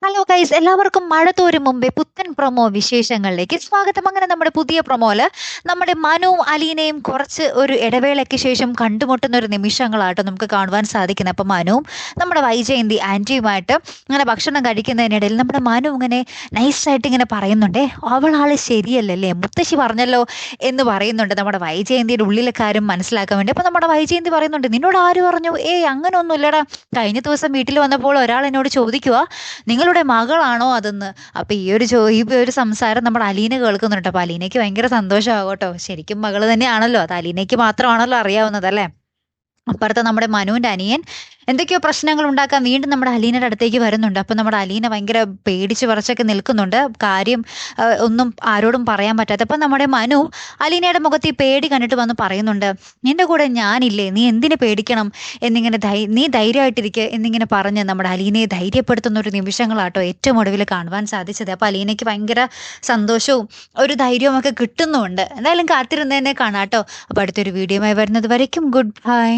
Hello guys, എല്ലാവർക്കും മഴ തോരും മുമ്പേ പുത്തൻ പ്രൊമോ വിശേഷങ്ങളിലേക്ക് സ്വാഗതം. അങ്ങനെ നമ്മുടെ പുതിയ പ്രൊമോയില് നമ്മുടെ മനുവും അലീനയും കുറച്ച് ഒരു ഇടവേളയ്ക്ക് ശേഷം കണ്ടുമുട്ടുന്ന ഒരു നിമിഷങ്ങളാട്ടോ നമുക്ക് കാണുവാൻ സാധിക്കുന്നത്. അപ്പം മനുവും നമ്മുടെ വൈജയന്തി ആൻറ്റിയുമായിട്ട് ഇങ്ങനെ ഭക്ഷണം കഴിക്കുന്നതിനിടയിൽ നമ്മുടെ മനു ഇങ്ങനെ നൈസായിട്ട് ഇങ്ങനെ പറയുന്നുണ്ടേ, അവളാള് ശരിയല്ലല്ലേ, മുത്തശ്ശി പറഞ്ഞല്ലോ എന്ന് പറയുന്നുണ്ട് നമ്മുടെ വൈജയന്തിയുടെ ഉള്ളിലെ കാര്യം മനസ്സിലാക്കാൻ വേണ്ടി. അപ്പം നമ്മുടെ വൈജയന്തി പറയുന്നുണ്ട്, നിന്നോട് ആര് പറഞ്ഞു? അങ്ങനെ ഒന്നും ഇല്ലടാ, കഴിഞ്ഞ ദിവസം വീട്ടിൽ വന്നപ്പോൾ ഒരാൾ എന്നോട് ചോദിക്കുക നിങ്ങളുടെ മകളാണോ അതെന്ന്. അപ്പൊ ഈ ഒരു സംസാരം നമ്മുടെ അലീന കേൾക്കുന്നുണ്ട്. അപ്പൊ അലീനയ്ക്ക് ഭയങ്കര സന്തോഷമാകും കേട്ടോ. ശരിക്കും മകള് തന്നെയാണല്ലോ, അത് അലീനയ്ക്ക് മാത്രമാണല്ലോ അറിയാവുന്നത് അല്ലേ. അപ്പുറത്തെ നമ്മുടെ മനുവിന്റെ അനിയൻ എന്തൊക്കെയോ പ്രശ്നങ്ങൾ ഉണ്ടാക്കാൻ വീണ്ടും നമ്മുടെ അലീനയുടെ അടുത്തേക്ക് വരുന്നുണ്ട്. അപ്പം നമ്മുടെ അലീന ഭയങ്കര പേടിച്ച് വിറച്ചൊക്കെ നിൽക്കുന്നുണ്ട്, കാര്യം ഒന്നും ആരോടും പറയാൻ പറ്റാത്ത. അപ്പം നമ്മുടെ മനു അലീനയുടെ മുഖത്ത് ഈ പേടി കണ്ടിട്ട് വന്ന് പറയുന്നുണ്ട്, നിന്റെ കൂടെ ഞാനില്ലേ, നീ എന്തിനു പേടിക്കണം എന്നിങ്ങനെ നീ ധൈര്യമായിട്ടിരിക്കുക എന്നിങ്ങനെ പറഞ്ഞ് നമ്മുടെ അലീനയെ ധൈര്യപ്പെടുത്തുന്ന ഒരു നിമിഷങ്ങളാട്ടോ ഏറ്റവും ഒടുവിൽ കാണുവാൻ സാധിച്ചത്. അപ്പം അലീനയ്ക്ക് ഭയങ്കര സന്തോഷവും ഒരു ധൈര്യവും ഒക്കെ കിട്ടുന്നുമുണ്ട്. എന്തായാലും കാത്തിരുന്നതന്നെ കാണാട്ടോ. അപ്പോൾ അടുത്തൊരു വീഡിയോയുമായി വരുന്നത് വരയ്ക്കും ഗുഡ് ബൈ.